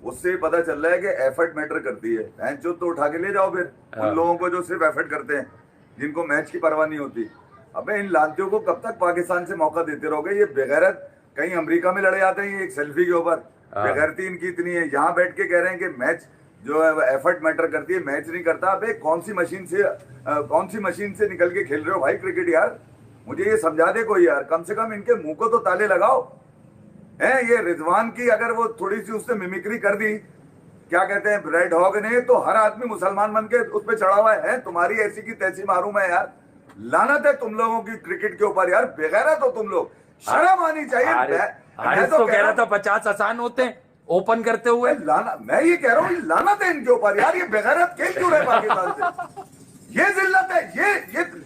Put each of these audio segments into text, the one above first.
उससे पता चल रहा है कि एफर्ट मैटर करती है। मैच जो तो उठा के ले जाओ फिर उन लोगों को जो सिर्फ एफर्ट करते हैं, जिनको मैच की परवाह नहीं होती। अबे इन लांतियों को कब तक पाकिस्तान से मौका देते रहोगे? ये बेगैरत कहीं अमेरिका में लड़े जाते हैं ये एक सेल्फी के ऊपर। बेगैरती इनकी इतनी है, यहाँ बैठ के कह रहे हैं कि मैच जो है एफर्ट मैटर करती है, मैच नहीं करता। अबे कौन सी मशीन से निकल के खेल रहे हो भाई क्रिकेट यार? मुझे ये समझा दे कोई यार, कम से कम इनके मुंह को तो ताले लगाओ। है ये रिजवान की अगर वो थोड़ी सी उससे मिमिक्री कर दी, क्या कहते हैं रेड हॉग ने, तो हर आदमी मुसलमान बन के उस पर चढ़ा हुआ है। तुम्हारी ऐसी की तैसी मारूं मैं यार। लानत है तुम लोगों की क्रिकेट के ऊपर यार, बेगैरत हो तुम लोग, शर्म आनी चाहिए। हारिस तो कह रहा था 50 आसान होते हैं ओपन करते हुए। लाना, मैं ये कह रहा हूँ लानत है इनके ऊपर यार। ये बेगैरत खेल क्यों रहे पाकिस्तान से? ये जिल्लत है,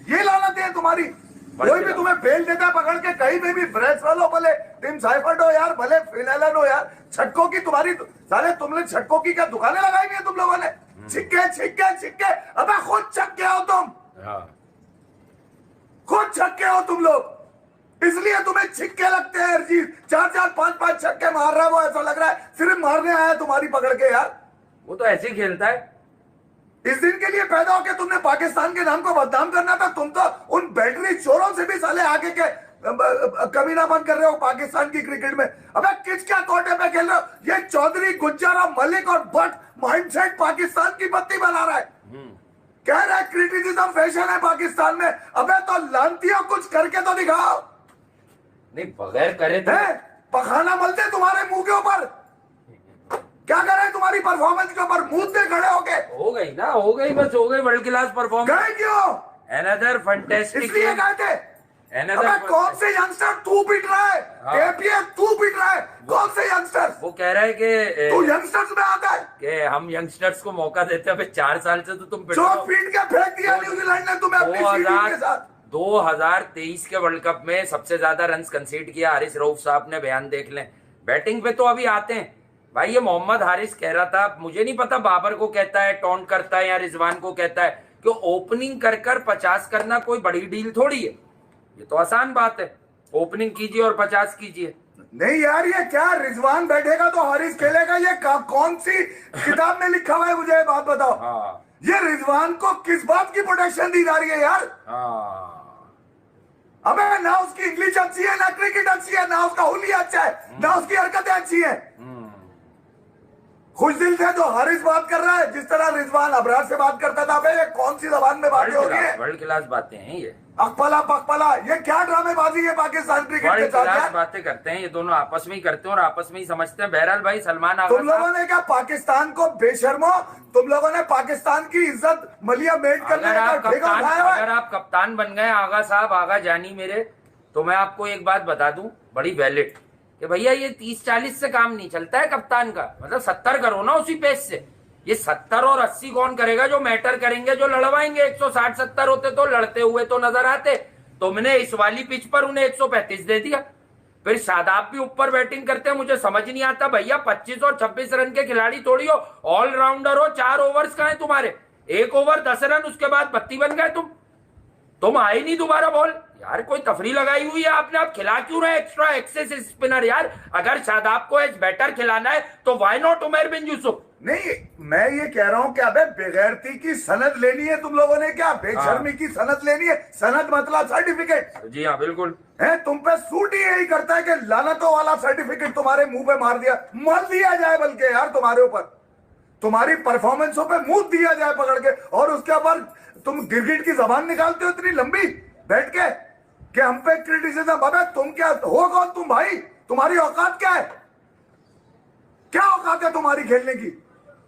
ये लानत है तुम्हारी। कोई भी तुम्हें फेल देता है पकड़ के कहीं पे भी, ब्रेस वालों भले टिम साइफर्ट हो यार, भले फिलहाल हो यार, छक्कों की तुम्हारी साले तुमने छक्कों की क्या दुकानें लगाई हुई है तुम लोगों ने? छिक्के अबे खुद छक्के हो तुम, खुद छक्के हो तुम लोग, इसलिए तुम्हें छिक्के लगते हैं। हर चीज 4-4, 5-5 छक्के मार रहा है वो, ऐसा लग रहा है सिर्फ मारने आया है तुम्हारी पकड़ के यार। वो तो ऐसे ही खेलता है। इस दिन के लिए पैदा होकर तुमने पाकिस्तान के नाम को बदनाम करना था। तुम तो उन बैटरी चोरों से भी साले आगे के कमीना बंद कर रहे हो पाकिस्तान की क्रिकेट में। अबे किस क्या कोटे पे खेल रहे हो? ये चौधरी, गुज्जर और मलिक और भट्ट माइंडसेट पाकिस्तान की बत्ती बना रहा है। कह रहा है क्रिटिसिज्म फैशन है पाकिस्तान में। अबे तो लानतियों कुछ करके तो दिखाओ। नहीं बगैर करे तो पखाना मलते तुम्हारे मुंह के ऊपर। क्या कर रहे हैं तुम्हारी परफॉर्मेंस के ऊपर? मुद्दे खड़े हो गए। हो गई ना, हो गई बस, हो गई वर्ल्ड क्लास परफॉर्मेंस। गए क्यों? Another fantastic. इसलिए गए थे। अबे कौन से यंगस्टर तू पीट रहा है? केपीएस तू पीट रहा है? कौन से यंगस्टर? वो कह रहा है कि तू यंगस्टर्स में आता है कि हम यंगस्टर्स को मौका देते हैं। 4 साल से तो तुम जो पीट के फेंक दिया न्यूजीलैंड ने तुम्हें अपनी सीरीज के साथ। 2023 के वर्ल्ड कप में सबसे ज्यादा रन कंसीड किया हारिस रऊफ साहब ने, बयान देख लें। बैटिंग पे तो अभी आते हैं भाई। ये मोहम्मद हारिस कह रहा था, मुझे नहीं पता बाबर को कहता है, टॉन्ट करता है या रिजवान को कहता है कि ओपनिंग कर 50 करना कोई बड़ी डील थोड़ी है। ये तो आसान बात है, ओपनिंग कीजिए और 50 कीजिए। नहीं यार, ये क्या रिजवान बैठेगा तो हारिस खेलेगा? ये कौन सी किताब में लिखा हुआ है? मुझे ये बात बताओ। ये रिजवान को किस बात की प्रोटेक्शन दी जा रही है यार? अबे ना उसकी इंग्लिश अच्छी है, ना क्रिकेट अच्छी है, ना उसका हुलिया अच्छा है, ना उसकी हरकतें अच्छी है। खुश दिल से जो हारिस बात कर रहा है, जिस तरह रिजवान अबरार से बात करता था, ये कौन सी जबान में बातें हो रही है? वर्ल्ड क्लास बातें हैं ये। अकपला पकपला, ये क्या ड्रामेबाजी है पाकिस्तान क्रिकेट के साथ? वर्ल्ड क्लास बातें करते हैं ये दोनों, आपस में ही करते हैं और आपस में ही समझते हैं। बहरहाल भाई सलमान आगा, तुम लोगों ने क्या पाकिस्तान को बेशर्मो, तुम लोगों ने पाकिस्तान की इज्जत मलिया मेट करने का ठेका उठाया है। अगर आप कप्तान बन गए आगा साहब, आगा जानी मेरे, तो मैं आपको एक बात बता दूं बड़ी वैलिड, कि भैया ये 30-40 से काम नहीं चलता है कप्तान का। मतलब 70 करो ना उसी पेस से। ये 70 और 80 कौन करेगा? जो मैटर करेंगे, जो लड़वाएंगे। 160-70 होते तो लड़ते हुए तो नजर आते। तुमने इस वाली पिच पर उन्हें 135 दे दिया। फिर शादाब भी ऊपर बैटिंग करते हैं। मुझे समझ नहीं आता भैया, 25 और 26 रन के खिलाड़ी थोड़ी हो, ऑलराउंडर हो। 4 ओवर्स कहां है तुम्हारे? 1 ओवर 10 रन, उसके बाद बत्ती बन गए तुम आए नहीं दोबारा बॉल। यार कोई तफरी लगाई हुई है आपने? आप खिला क्यों रहे एक्स्ट्रा एक्सेस स्पिनर यार? अगर शादाब को एज बैटर खिलाना है तो व्हाई नॉट उमर बिन यूसुफ? नहीं, मैं ये कह रहा हूं कि अबे बेगैरती की सनद लेनी है तुम लोगों ने क्या? बेशर्मी की सनद लेनी है। सनद मतलब सर्टिफिकेट। जी हाँ बिल्कुल है, तुम पे सूट ही यही करता है कि लानतों वाला सर्टिफिकेट तुम्हारे मुंह पे मार दिया, मल दिया जाए बल्कि यार तुम्हारे ऊपर, तुम्हारी परफॉर्मेंसों पे मुंह दिया जाए पकड़ के। और उसके बाद तुम गिरगिट की जबान निकालते हो इतनी लंबी बैठ के कि हम पे क्रिटिसिज्म। अबे तुम क्या हो? कौन तुम भाई? तुम्हारी औकात क्या है? क्या औकात है तुम्हारी खेलने की?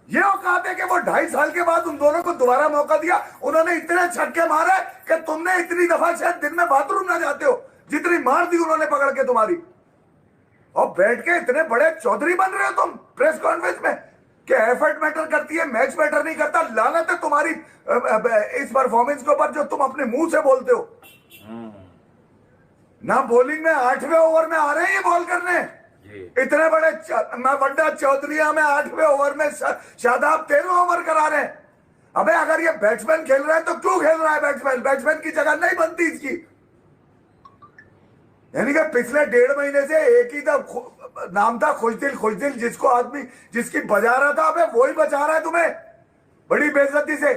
ये औकात है कि वो 2.5 साल के बाद उन दोनों को दोबारा मौका दिया, उन्होंने इतने छक्के मारे कि तुमने इतनी दफा शायद दिन में बाथरूम ना जाते हो जितनी मार दी उन्होंने पकड़ के तुम्हारी। और बैठ के इतने बड़े चौधरी बन रहे हो तुम प्रेस कॉन्फ्रेंस में कि एफर्ट मैटर करती है, मैच मैटर नहीं करता। लानत है तुम्हारी इस परफॉर्मेंस के ऊपर जो तुम अपने मुंह से बोलते हो। ना बॉलिंग में 8वें ओवर में आ रहे हैं ये बॉल करने, इतने बड़े वड्डा चौधरिया में 8वें ओवर में शादाब 13 ओवर करा रहे हैं। अबे अगर ये बैट्समैन खेल रहा है तो क्यों खेल रहा है बैट्समैन? बैट्समैन की जगह नहीं बनती इसकी। यानी कि पिछले 1.5 महीने से एक ही था नाम था खुशदिल, जिसको आदमी जिसकी बजा रहा था, अबे वही बचा रहा है तुम्हें बड़ी बेइज्जती से।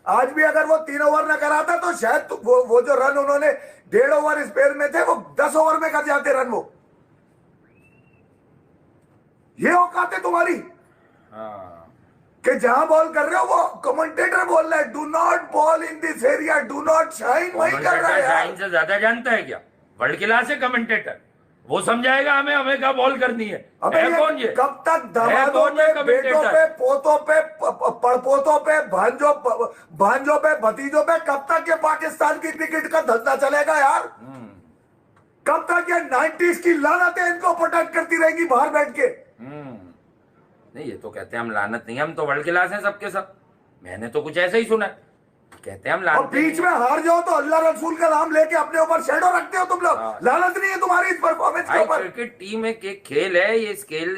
आज भी अगर वो 3 ओवर न कराता तो शायद वो जो रन उन्होंने 1.5 ओवर स्पेयर में थे वो 10 ओवर में कर जाते रन। वो ये औकात है तुम्हारी कि जहां बॉल कर रहे हो वो कमेंटेटर बोल रहा है do not ball in this area, do not shine, वही कर रहा है। शाइन से ज्यादा जानता है क्या? वर्ल्ड क्लास है कमेंटेटर, वो समझाएगा हमें क्या बॉल करनी है। कौन ये? कब तक दामादों पे, बेटों पे, पोतों पे, पड़पोतों पे, भांजों पे, भतीजों पे कब तक ये पाकिस्तान की क्रिकेट का धंधा चलेगा यार? कब तक ये 90s की लानतें इनको प्रोटेक्ट करती रहेंगी बाहर बैठ के? नहीं, ये तो कहते हैं हम लानत नहीं, हम तो वर्ल्ड क्लास हैं सबके सब। मैंने तो कुछ ऐसा ही सुना है, कहते हैं हम लानत। और बीच में हार जाओ तो अल्लाह रसूल का नाम लेके अपने ऊपर शेडो रखते हो तुम लोग। लानत नहीं है तुम्हारी इस परफॉर्मेंस के ऊपर? क्रिकेट टीम एक खेल है, ये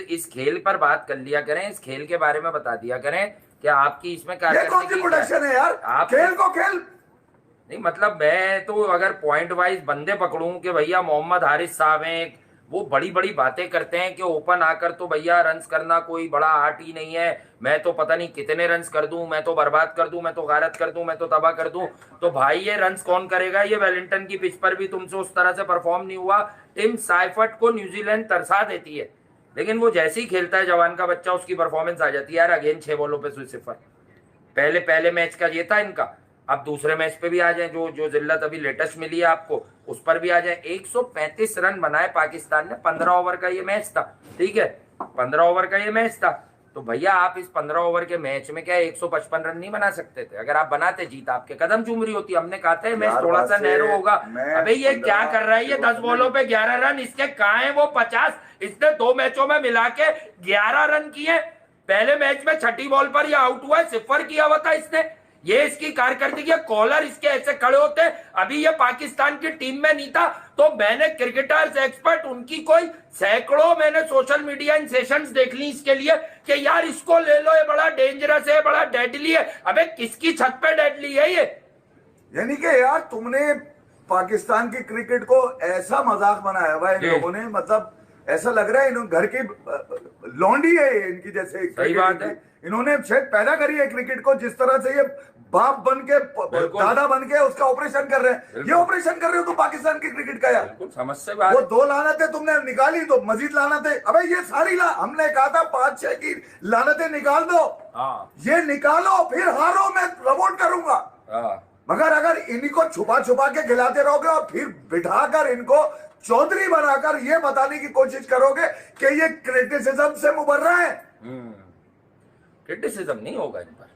इस खेल पर बात कर लिया करें, इस खेल के बारे में बता दिया करें कि आपकी इसमें क्या, ये कौन सी प्रोडक्शन है यार? खेल को खेल नहीं, मतलब मैं तो अगर पॉइंट वाइज बंदे पकड़ूं कि भैया मोहम्मद हारिस साहब हैं, वो बड़ी बड़ी बातें करते हैं कि ओपन आकर तो भैया रन्स करना कोई बड़ा आर्ट ही नहीं है, मैं तो पता नहीं कितने रन्स कर दूं, मैं तो बर्बाद कर दूं, मैं तो गारत कर दूं, मैं तो तबाह कर दूं। तो भाई ये रन्स कौन करेगा? ये वेलिंगटन की पिच पर भी तुमसे उस तरह से परफॉर्म नहीं हुआ। टिम साइफर्ट को न्यूजीलैंड तरसा देती है, लेकिन वो जैसे ही खेलता है जवान का बच्चा, उसकी परफॉर्मेंस आ जाती है यार। अगेन 6 बॉलों पे 0। पहले मैच का ये था इनका। अब दूसरे मैच पे भी आ जाए, जो जिल्लत अभी लेटेस्ट मिली है आपको, उस पर भी आ जाए। 135 रन बनाए पाकिस्तान ने। 15 ओवर का ये मैच था, ठीक है, 15 ओवर का ये मैच था। तो भैया आप इस 15 ओवर के मैच में क्या 155 रन नहीं बना सकते थे? अगर आप बनाते जीत आपके कदम चूम रही होती। हमने कहा था मैच थोड़ा सा नैरो होगा। अबे ये क्या कर रहा है? ये 10 बॉलों पे 11 रन, इसके कहाँ है वो 50? इसने 2 मैचों में मिला के 11 रन किए। पहले मैच में 6ठी बॉल पर ये आउट हुआ है, 0 किया हुआ था इसने। ये इसकी कारकर्दगी है। कॉलर इसके ऐसे खड़े होते। अभी ये पाकिस्तान की टीम में नहीं था तो मैंने क्रिकेटर्स एक्सपर्ट उनकी कोई सैकड़ों मैंने सोशल मीडिया इन सेशंस देख ली इसके लिए कि यार इसको ले लो, ये बड़ा डेंजरस है, बड़ा डेडली है। अबे किसकी छत पे डेडली है ये? यानी कि यार तुमने पाकिस्तान की क्रिकेट को ऐसा मजाक बनाया हुआ इन लोगों ने, मतलब ऐसा लग रहा है इन घर की लौंडी है इनकी जैसे। सही बात है। इन्होंने शायद पैदा करी है क्रिकेट को, जिस तरह से ये बाप बन के दादा बन के उसका ऑपरेशन कर रहे हैं। ये ऑपरेशन कर रहे हो तो पाकिस्तान की क्रिकेट का यार। समझ से बात। वो 2 लानतें तुमने निकाली तो मजीद लानतें। अबे ये सारी हमने कहा था 5-6 की लानतें निकाल दो। ये निकालो फिर हारो, मैं प्रमोट करूंगा। मगर अगर इन्हीं को छुपा छुपा के खिलाते रहोगे और फिर बिठाकर इनको चौधरी बनाकर ये बताने की कोशिश करोगे कि ये क्रिटिसिज्म से मुबर रहा है। क्रिटिसिज्म नहीं होगा इन पर,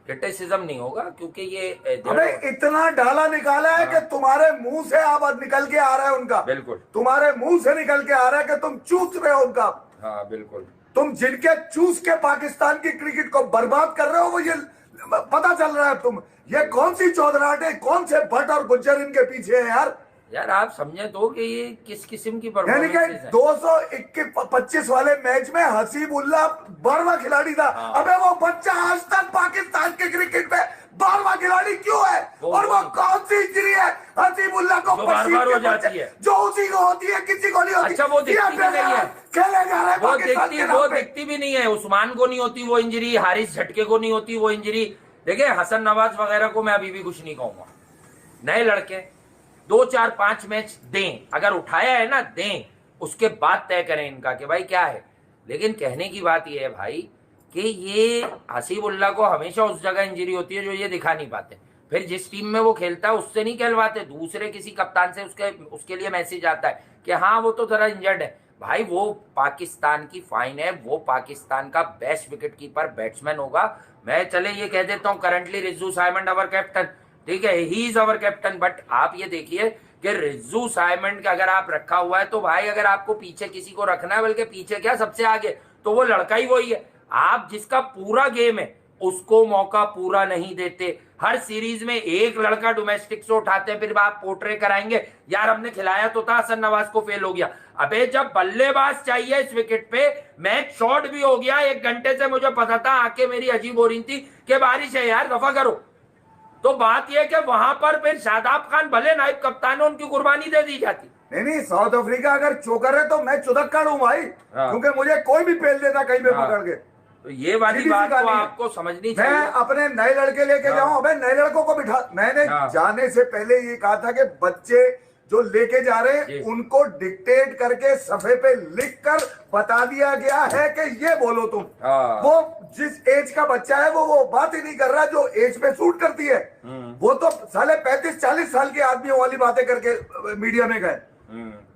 क्रिटिसिज्म नहीं होगा क्योंकि ये अबे इतना डाला निकाला है कि तुम्हारे मुंह से अब निकल के आ रहा है उनका। बिल्कुल तुम्हारे मुंह से निकल के आ रहा है कि तुम चूस रहे हो उनका। हाँ बिल्कुल। तुम जिनके चूस के पाकिस्तान की क्रिकेट को बर्बाद कर रहे हो वो ये पता चल रहा है। तुम ये कौन सी चौधराहट है, कौन से भट्ट और गुज्जर इनके पीछे है यार आप समझे तो कि ये किस किस्म की यानी कि 225 वाले मैच में हसीबुल्लाह 12वां खिलाड़ी था। अबे वो बच्चा आज तक पाकिस्तान के क्रिकेट में 12वां खिलाड़ी क्यों है? और वो कौन सी इंजरी है हसीबुल्लाह को बार-बार हो जाती है, जो उसी को होती है, किसी को नहीं होती? अच्छा वो दिखती भी नहीं है, खेले जा रहे वो दिखती भी नहीं है। उस्मान को नहीं होती वो इंजरी, हारिस झटके को नहीं होती वो इंजरी। देखिए हसन नवाज वगैरह को मैं अभी भी कुछ नहीं कहूंगा। नए लड़के 2, 4, 5 मैच दें, अगर उठाया है ना दें, उसके बाद तय करें इनका कि भाई क्या है। लेकिन कहने की बात यह है भाई कि ये हसीबुल्लाह को हमेशा उस जगह इंजरी होती है जो ये दिखा नहीं पाते। फिर जिस टीम में वो खेलता है उससे नहीं कहलवाते, दूसरे किसी कप्तान से उसके लिए मैसेज आता है कि हाँ वो तो थोड़ा इंजर्ड है। भाई वो पाकिस्तान की फाइन है, वो पाकिस्तान का बेस्ट विकेट कीपर बैट्समैन होगा। मैं चले ये कह देता हूँ करंटली रिज्जू साइमंड अवर कैप्टन, ठीक है, he is our captain. But आप ये देखिए कि रिज्जू साइमंड का अगर आप रखा हुआ है तो भाई अगर आपको पीछे किसी को रखना है, बल्कि पीछे क्या सबसे आगे, तो वो लड़का ही वही है। आप जिसका पूरा गेम है उसको मौका पूरा नहीं देते। हर सीरीज में एक लड़का डोमेस्टिक से उठाते हैं, फिर आप पोर्ट्रे कराएंगे यार हमने खिलाया तो था, हसन नवाज को फेल हो गया। अबे जब बल्लेबाज चाहिए इस विकेट पे, मैच शॉर्ट भी हो गया 1 घंटे से, मुझे पता था, आंखें मेरी अजीब हो रही थी कि बारिश है यार दफा करो। तो बात यह कि वहां पर फिर शादाब खान भले नायब कप्तान है, उनकी कुर्बानी दे दी जाती। नहीं नहीं, साउथ अफ्रीका अगर चोकर है तो मैं चुदक काढूं भाई, हाँ। क्योंकि मुझे कोई भी पेल देता कहीं पे हाँ। पकड़ के। तो ये वाली सीधी सी बात तो कहानी है। आपको समझनी मैं चाहिए। अपने नए लड़के लेके हाँ। जाऊं, अबे नए लड़कों को बिठा, मैंने हाँ। जाने से पहले ये कहा था कि बच्चे जो लेके जा रहे जी। हैं उनको डिक्टेट करके सफे पे लिख कर बता दिया गया है कि ये बोलो तुम। हाँ। वो जिस एज का बच्चा है वो बात ही नहीं कर रहा जो एज पे सूट करती है। वो तो साले 35-40 साल के आदमियों वाली बातें करके मीडिया में गए।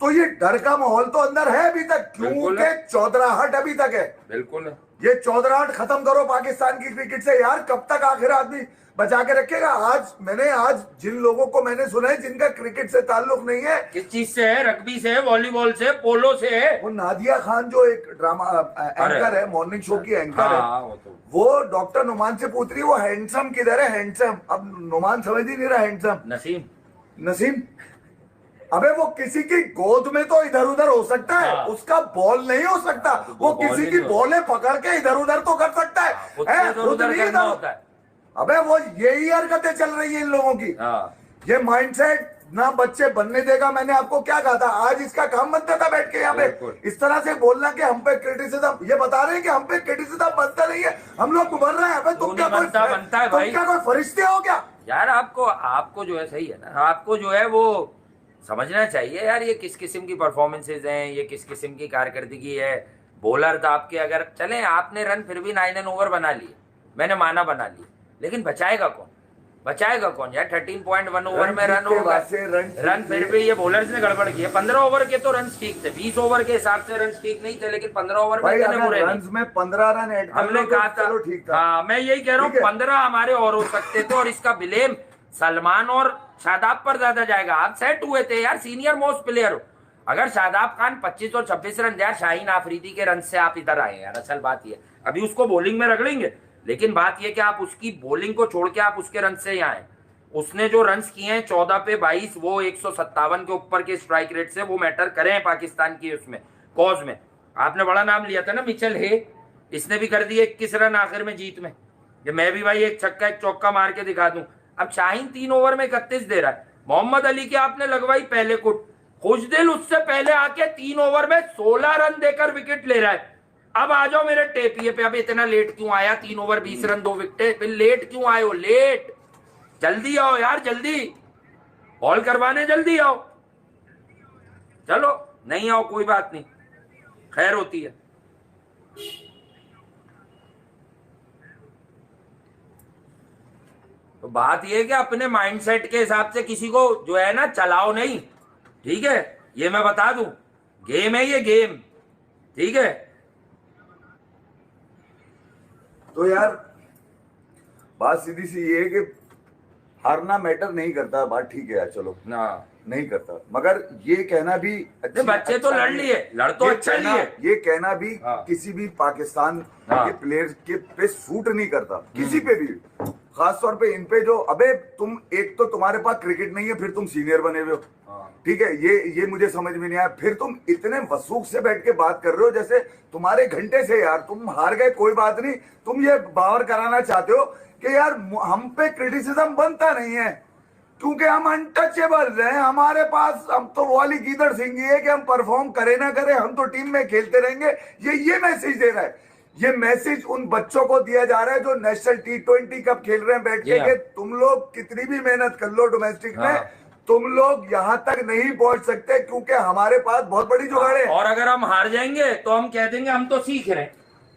तो ये डर का माहौल तो अंदर है अभी तक, बिल्कुल क्योंकि है। चौधराहट अभी तक है। बिल्कुल है। ये चौधराहट खत्म करो पाकिस्तान की क्रिकेट से यार, कब तक आखिर आदमी बचा के रखेगा। आज जिन लोगों को मैंने सुना है जिनका क्रिकेट से ताल्लुक नहीं है, किस चीज से है? रग्बी से है, वॉलीबॉल से, पोलो से है। वो नादिया खान जो एक ड्रामा एंकर है, मॉर्निंग शो की एंकर हाँ, है, वो डॉक्टर नुमान से पूछ रही है वो हैंडसम किधर है, हैंडसम। अब नुमान समझ ही नहीं रहा हैंडसम नसीम। अबे वो किसी की गोद में तो इधर उधर हो सकता है, हाँ। उसका बॉल नहीं हो सकता। वो किसी की बॉलें पकड़ के इधर उधर तो कर सकता है, खुद से इधर उधर नहीं करना इधर। होता है। अबे वो यही हरकतें चल रही है इन लोगों की। हाँ। ये माइंडसेट ना बच्चे बनने देगा। मैंने आपको क्या कहा था, आज इसका काम बनता था बैठ के यहाँ पे बिल्कुल। इस तरह से बोलना कि हम पे क्रिटिसिज्म, ये बता रहे हैं कि हम पे क्रिटिसिज्म बनता नहीं है, हम लोग उभर रहे हैं। अबे तुम क्या कोई बनता है भाई। तुम क्या कोई फरिश्ते हो क्या यार आपको जो है सही है ना, आपको जो है वो समझना चाहिए यार, ये किस किस्म की परफॉर्मेंसेज हैं, ये किस किस्म की कारकर्दगी है। बॉलर तो आपके अगर चले, आपने रन फिर भी 9 ओवर बना लिए, मैंने माना बना लिए, लेकिन बचाएगा कौन यार? 13.1 ओवर में रन हो गए, रन फिर भी ये बॉलर्स ने गड़बड़ किया। 15 ओवर के तो रन ठीक थे, 20 ओवर के हिसाब से रन ठीक नहीं थे, लेकिन 15 ओवर में रन में 15 रन ऐड हमने कहा था। ठीक था। हाँ, मैं यही कह रहा हूँ 15 हमारे और हो सकते थे, और इसका ब्लेम सलमान और शादाब पर ज्यादा जाएगा। आप सेट हुए थे यार, सीनियर मोस्ट प्लेयर हो। अगर शादाब खान 25 और 26 रन, यार शाहीन आफरीदी के रन से आप इधर आए यार। असल बात ये, अभी उसको बॉलिंग में रगड़ेंगे, लेकिन बात ये कि आप उसकी बॉलिंग को छोड़ के आप उसके रन से यहाँ आए। उसने जो रन किए हैं 14 पे 22, वो 157 के ऊपर के स्ट्राइक रेट से, वो मैटर करे हैं पाकिस्तान की उसमें कॉज में। आपने बड़ा नाम लिया था ना मिचेल हे, इसने भी कर दिए 21 रन आखिर में जीत में। ये मैं भी भाई एक छक्का एक चौका मार के दिखा दूं। अब शाहीन 3 ओवर में 31 दे रहा है। मोहम्मद अली की आपने लगवाई पहले कुट, खुशदिल उससे पहले आके 3 ओवर में 16 रन देकर विकेट ले रहा है। अब आ जाओ मेरे टेपिए पे, अब इतना लेट क्यों आया? 3 ओवर 20 रन 2 विकेट, फिर लेट क्यों आए हो? लेट, जल्दी आओ यार, जल्दी बॉल करवाने जल्दी आओ। चलो नहीं आओ कोई बात नहीं, खैर होती है। तो बात यह है कि अपने माइंडसेट के हिसाब से किसी को जो है ना चलाओ नहीं, ठीक है? ये मैं बता दूं, गेम है ये, गेम, ठीक है? तो यार बात सीधी सी ये है कि हारना मैटर नहीं करता, बात ठीक है यार, चलो ना नहीं करता, मगर ये कहना भी बच्चे तो लड़ लिए, लड़ तो अच्छा लिए, ये कहना भी हाँ। किसी भी पाकिस्तान हाँ। के प्लेयर के पे सूट नहीं करता, किसी पे भी, खास तौर पे इन पे जो, अबे तुम एक तो तुम्हारे पास क्रिकेट नहीं है, फिर तुम सीनियर बने हुए हो, ठीक है? ये मुझे समझ में नहीं आया। फिर तुम इतने वसूख से बैठ के बात कर रहे हो जैसे तुम्हारे घंटे से यार तुम हार गए, कोई बात नहीं, तुम ये बावर कराना चाहते हो कि यार हम पे क्रिटिसिज्म बनता नहीं है क्योंकि हम अनटचेबल हैं, हमारे पास हम तो वो वाली गीदड़ सिंह है कि हम परफॉर्म करें ना करें, हम तो टीम में खेलते रहेंगे। ये मैसेज दे रहा है, ये मैसेज उन बच्चों को दिया जा रहा है जो नेशनल T20 कप खेल रहे हैं बैठ के, तुम लोग कितनी भी मेहनत कर लो डोमेस्टिक में, तुम लोग यहाँ तक नहीं पहुंच सकते क्योंकि हमारे पास बहुत बड़ी जुगाड़ है। और अगर हम हार जाएंगे तो हम कह देंगे हम तो सीख रहे हैं।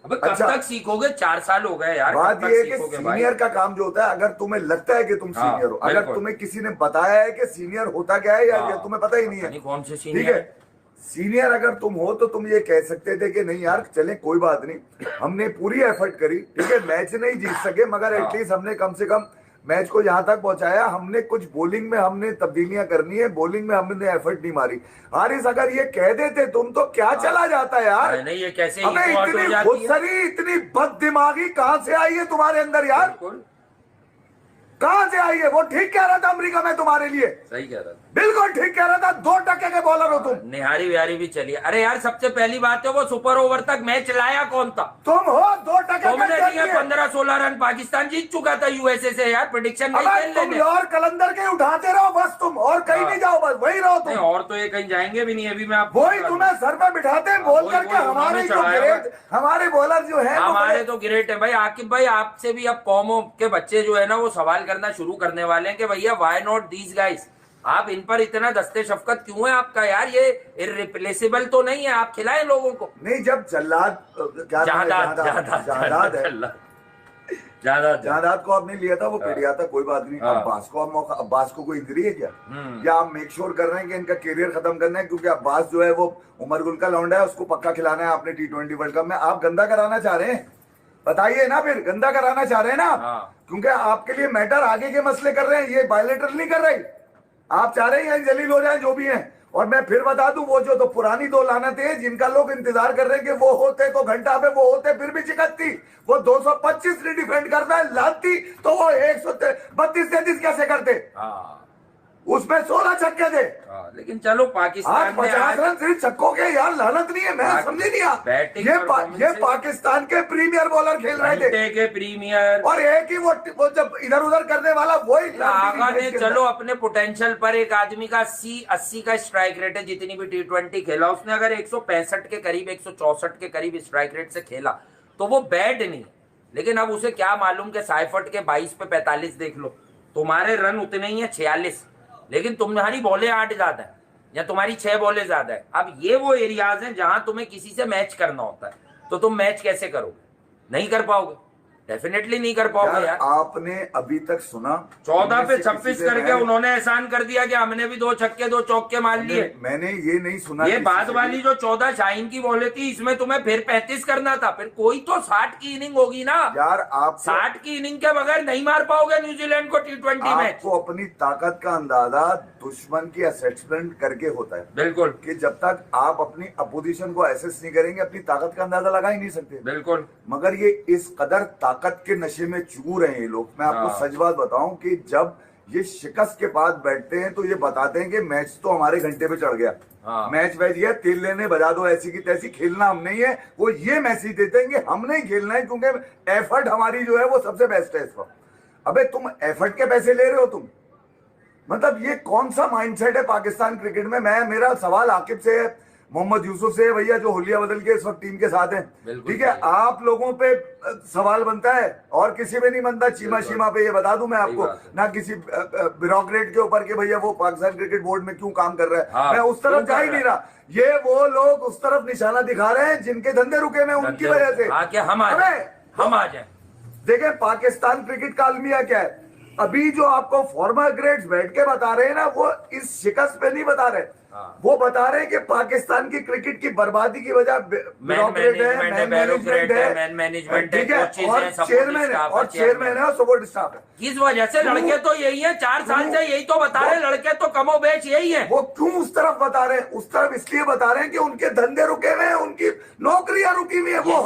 अब कब तक सीखोगे? 4 साल हो गए यार। बात ये है कि सीनियर का काम जो होता है, अगर तुम्हें लगता है कि तुम सीनियर हो, अगर तुम्हें किसी ने बताया है कि सीनियर होता क्या है, या तुम्हें पता ही नहीं है, कौन से सीनियर, ठीक है? सीनियर अगर तुम हो तो तुम ये कह सकते थे कि नहीं यार चले कोई बात नहीं, हमने पूरी एफर्ट करी, ठीक है? मैच नहीं जीत सके मगर एटलीस्ट हमने कम से कम मैच को यहाँ तक पहुंचाया, हमने कुछ बॉलिंग में हमने तब्दीलियां करनी है, बॉलिंग में हमने एफर्ट नहीं मारी। हारिस अगर ये कह देते तुम तो क्या चला जाता यार? नहीं, ये कैसे इतनी खुदसरी, इतनी बददिमागी कहां से आई है तुम्हारे अंदर यार? कहां से आई है? वो ठीक कह रहा था अमेरिका में तुम्हारे लिए, सही कह रहा था, बिल्कुल ठीक कह रहा था, 2% के बॉलर हो तुम। निहारी विहारी भी चलिए। अरे यार सबसे पहली बात है वो सुपर ओवर तक मैच लाया कौन था? तुम हो 2% तुमने नहीं है 15-16 रन पाकिस्तान जीत चुका था यूएसए से यार, प्रेडिक्शन नहीं खेल तुम लेने। और कलंदर के उठाते रहो बस, तुम और कहीं नहीं जाओ, बस वही रहो नहीं, तुम। और तो ये कहीं जाएंगे भी नहीं, अभी मैं आपको वही तुम्हें सर पे बिठाते हैं बोल करके। हमारे जो ग्रेट, हमारे बॉलर जो है हमारे तो ग्रेट है भाई। आकिब भाई आपसे भी अब कौमों के बच्चे जो है ना वो सवाल करना शुरू करने वाले हैं कि भैया व्हाई नॉट दीज गाइस, आप इन पर इतना दस्ते शफकत क्यों है आपका यार, ये इररिप्लेसेबल तो नहीं है, आप खिलाएं लोगों को। नहीं, जब जल्लाद जहादात को आपने लिया था, वो पिटिया था, कोई बात नहीं। अब्बास को आप मौका, अब्बास को कोई इंजरी है क्या, या आप मेक श्योर कर रहे हैं कि इनका करियर खत्म करना है? क्योंकि अब्बास जो है वो उमर गुल का लौंडा है, उसको पक्का खिलाना है आपने T20 वर्ल्ड कप में। आप गंदा कराना चाह रहे हैं, बताइए ना, फिर गंदा कराना चाह रहे हैं ना? क्योंकि आपके लिए मैटर आगे के मसले कर रहे हैं, ये बायलेटरल नहीं कर रहे। आप चाह रहे हैं जलील हो जाए जो भी हैं। और मैं फिर बता दूं, वो जो तो पुरानी दो लानतें हैं जिनका लोग इंतजार कर रहे हैं कि वो होते तो घंटा पे, वो होते फिर भी चिकत्ती। वो 225 नहीं डिफेंड करता है, लाती तो वो 132-33 कैसे करते? उसमें 16 छक्के थे। लेकिन चलो पाकिस्तान 50 रन सिर्फ छक्कों के, यार लानत नहीं है, मैं समझे नहीं आप। ये पाकिस्तान के प्रीमियर बॉलर खेल रहे थे के प्रीमियर, और एक ही वो जब इधर उधर करने वाला वही आगा ने चलो अपने पोटेंशियल पर, एक आदमी का 80 का स्ट्राइक रेट है, जितनी भी T20 खेला उसने, अगर 165 के करीब 164 के करीब स्ट्राइक रेट से खेला तो वो बैड नहीं। लेकिन अब उसे क्या मालूम कि साइफर्ट के 22 पे 45 देख लो, तुम्हारे रन उतने ही है 46, लेकिन तुम्हारी बॉलें 8 ज्यादा है या तुम्हारी 6 बॉलें ज्यादा है। अब ये वो एरियाज हैं जहां तुम्हें किसी से मैच करना होता है, तो तुम मैच कैसे करोगे? नहीं कर पाओगे, डेफिनेटली नहीं कर पाओगे यार। आपने अभी तक सुना 14 पे 26 करके उन्होंने एहसान कर दिया कि हमने भी 2 छक्के 2 चौके मार लिए। मैंने ये नहीं सुना। ये बाद वाली जो 14 शाहीन की बॉलें थी, इसमें तुम्हें फिर 35 करना था, फिर कोई तो 60 की इनिंग होगी ना यार। आप 60 की इनिंग के बगैर नहीं मार पाओगे न्यूजीलैंड को T20 मैच। आपको अपनी ताकत का अंदाजा दुश्मन की असेसमेंट करके होता है। बिल्कुल, कि जब तक आप अपनी अपोजिशन को एसेस नहीं करेंगे, अपनी ताकत का अंदाजा लगा ही नहीं सकते। बिल्कुल। मगर ये इस कदर ताकत के नशे में चूर हैं ये लोग। मैं आपको सच बात बताऊं कि जब ये शिकस्त के बाद बैठते हैं तो ये बताते हैं कि मैच तो हमारे घंटे पे चढ़ गया। मैच वैच ये तेल लेने बजा दो, ऐसी की तैसी, खेलना हम नहीं है। वो ये मैसेज देते हैं कि हम नहीं खेलना है क्योंकि एफर्ट हमारी जो है वो सबसे बेस्ट है इस वक्त। अबे तुम एफर्ट के पैसे ले रहे हो तुम, मतलब ये कौन सा माइंडसेट है पाकिस्तान क्रिकेट में? मेरा सवाल आकिब से है, मोहम्मद यूसुफ से है, भैया जो हुलिया बदल के इस वक्त टीम के साथ हैं। ठीक है, आप लोगों पे सवाल बनता है और किसी पे नहीं बनता। चीमा शीमा पे ये बता दूं मैं आपको, ना किसी ब्यूरोक्रेट के ऊपर के भैया वो पाकिस्तान क्रिकेट बोर्ड में क्यों काम कर रहा है। मैं उस तरफ जा ही नहीं रहा। ये वो लोग उस तरफ निशाना दिखा रहे हैं जिनके धंधे रुके हुए उनकी वजह से। हम आ जाए। देखें पाकिस्तान क्रिकेट का अलमिया क्या है। अभी जो आपको फॉर्मर ग्रेड्स बैठ के बता रहे हैं ना, वो इस शिकस्त पे नहीं बता रहे। वो बता रहे हैं कि पाकिस्तान की क्रिकेट की बर्बादी की वजह ब्यूरोक्रेट है, मैनेजमेंट है, ठीक है, और चेयरमैन है और सपोर्ट स्टाफ है। किस वजह से? लड़के तो यही है, 4 साल से यही तो बता रहे हैं, लड़के तो कमोबेश यही है। वो क्यों उस तरफ बता रहे हैं? उस तरफ इसलिए बता रहे हैं कि उनके धंधे रुके हुए हैं, उनकी नौकरियां रुकी हुई है। वो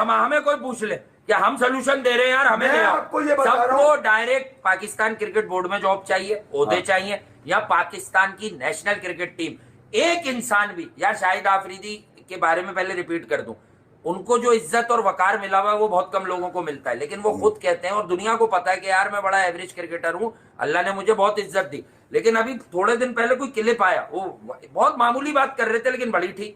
हमें कोई पूछ ले क्या हम सोल्यूशन दे रहे हैं यार? हमें आपको ये बता रहा हूं, सबको डायरेक्ट पाकिस्तान क्रिकेट बोर्ड में जॉब चाहिए, ओहदे चाहिए, या पाकिस्तान की नेशनल क्रिकेट टीम एक इंसान भी, यार शाहिद आफरीदी के बारे में पहले रिपीट कर दूं, उनको जो इज्जत और वकार मिला हुआ है वो बहुत कम लोगों को मिलता है। लेकिन वो खुद कहते हैं और दुनिया को पता है कि यार मैं बड़ा एवरेज क्रिकेटर हूं, अल्लाह ने मुझे बहुत इज्जत दी। लेकिन अभी थोड़े दिन पहले कोई क्लिप आया, वो बहुत मामूली बात कर रहे थे लेकिन बड़ी थी,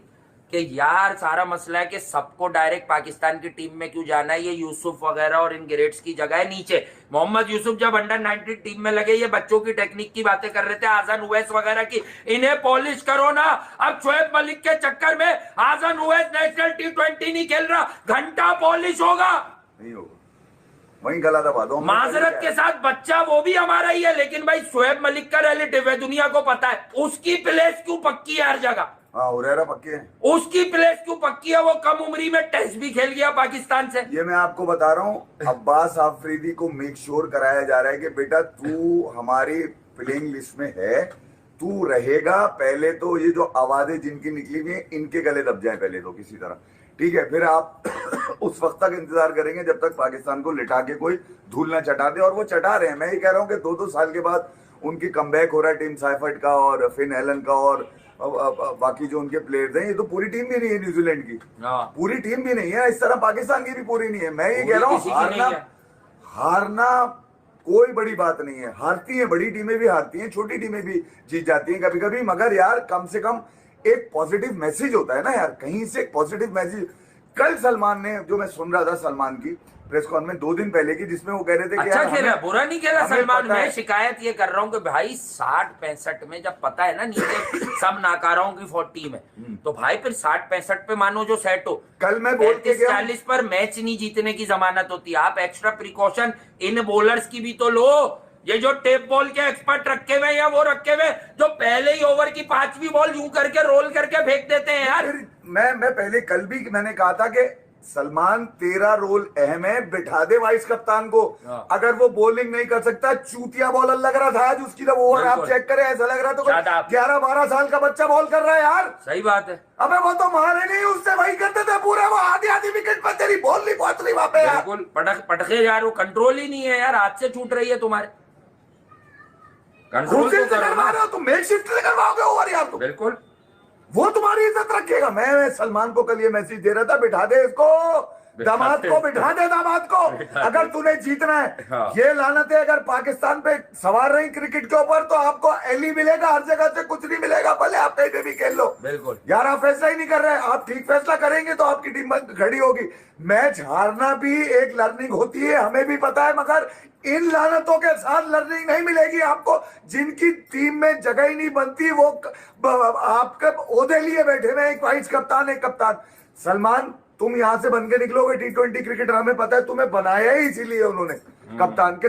कि यार सारा मसला है कि सबको डायरेक्ट पाकिस्तान की टीम में क्यों जाना है, ये यूसुफ वगैरह और इन ग्रेड्स की जगह है नीचे। मोहम्मद यूसुफ जब अंडर 19 टीम में लगे, ये बच्चों की टेक्निक की बातें कर रहे थे, आजन उवैस वगैरह की, इन्हें पॉलिश करो ना। अब शोएब मलिक के चक्कर में आजन उवैस नेशनल T20 नहीं खेल रहा, घंटा पॉलिश होगा, नहीं होगा, वही गला दबा दो। माजरत के साथ बच्चा वो भी हमारा ही है, लेकिन भाई शोएब मलिक का रिलेटिव है, दुनिया को पता है। उसकी प्लेस क्यों पक्की है हर जगह? हुरैरा पक्के हैं। उसकी प्लेस क्यों पक्की है? वो कम उम्री में टेस्ट भी खेल गया पाकिस्तान से। ये मैं आपको बता रहा हूँ, अब्बास आफरीदी को मेक श्योर कराया जा रहा है कि बेटा तू हमारी प्लेइंग लिस्ट में है, तू रहेगा। पहले तो ये जो आवाजें जिनकी निकली हुई है इनके गले दब जाए पहले तो किसी तरह, ठीक है। फिर आप उस वक्त तक इंतजार करेंगे जब तक पाकिस्तान को लिटा के कोई धूल ना चटा दे, और वो चटा रहे हैं। मैं ये कह रहा हूँ कि 2-2 साल के बाद उनकी कमबैक हो रहा है टीम साइफर्ट का और फिन एलन का और बाकी जो उनके प्लेयर्स हैं, ये तो पूरी टीम भी नहीं है न्यूजीलैंड की, हाँ। पूरी टीम भी नहीं है। इस तरह पाकिस्तान की भी पूरी नहीं है। मैं ये पूरी कह रहा हूँ किसी की नहीं है। हारना कोई बड़ी बात नहीं है। हारती हैं, बड़ी टीमें भी हारती हैं, छोटी टीमें भी जीत जाती हैं कभी कभी, मगर यार कम से कम एक पॉजिटिव मैसेज होता है ना यार, कहीं से एक पॉजिटिव मैसेज। कल सलमान ने, जो मैं सुन रहा था सलमान की प्रेस कॉन्फ्रेंस 2 दिन पहले की, जिसमें वो कह रहे थे कि अच्छा यार खेला, बुरा नहीं खेला हमें सलमान। पता मैं है। शिकायत ये कर रहा हूँ कि भाई 60-65 में जब पता है ना नीचे सब नाकारों की 40 में, तो भाई फिर 60-65 पे मानो जो सेट हो। कल मैं बोल के गया 40 पर मैच नहीं जीतने की जमानत होती। आप एक्स्ट्रा प्रिकॉशन इन बॉलर्स की भी तो लो। ये जो टेप बॉल के एक्सपर्ट रखे हुए या वो रखे हुए जो पहले ही ओवर की 5वीं बॉल यूं करके रोल करके फेंक देते हैं यार। फिर मैं पहले कल भी मैंने कहा था कि सलमान तेरा रोल अहम है, बिठा दे वाइस कप्तान को। हाँ। अगर वो बॉलिंग नहीं कर सकता, चूतिया बॉलर लग रहा था आज उसकी, जब ओवर आप बिल्कुल। चेक करें ऐसा लग रहा था शायद आप- 11-12 साल का बच्चा बॉल कर रहा है यार। सही बात है। अबे वो तो मारे नहीं, उससे वही करते थे पूरा, वो आधी आधी विकेट पर तेरी बॉल नहीं पहुंच रही वहां पे यार। बिल्कुल पटके यार, वो कंट्रोल ही नहीं है यार, हाथ से छूट रही है तुम्हारे। कंट्रोल खुद से तो करो करवा ना। रहे हो तुम, मेक शिफ्ट से करवाओगे ओवर यार तुम। बिल्कुल। वो तुम्हारी इज्जत रखेगा। मैं सलमान को कल ये मैसेज दे रहा था, बिठा दे इसको, दामाद को बिठा दे, दामाद को। अगर तूने जीतना है, हाँ। ये लानत है अगर पाकिस्तान पे सवार रही क्रिकेट के ऊपर, तो आपको एली मिलेगा, हर जगह से कुछ नहीं मिलेगा, भले आप कहीं पे भी खेल लो। बिल्कुल। यार आप फैसला ही नहीं कर रहे। आप ठीक फैसला करेंगे तो आपकी टीम खड़ी होगी। मैच हारना भी एक लर्निंग होती है, हमें भी पता है, मगर इन लानतों के साथ लर्निंग नहीं मिलेगी आपको। जिनकी टीम में जगह ही नहीं बनती, वो आपके ओहदे लिए बैठे हुए, एक वाइस कप्तान, एक कप्तान। सलमान, तुम यहां से बन के निकलोगे T20 क्रिकेटर, हमें पता है। तुम्हें बनाया ही इसीलिए उन्होंने कप्तान के।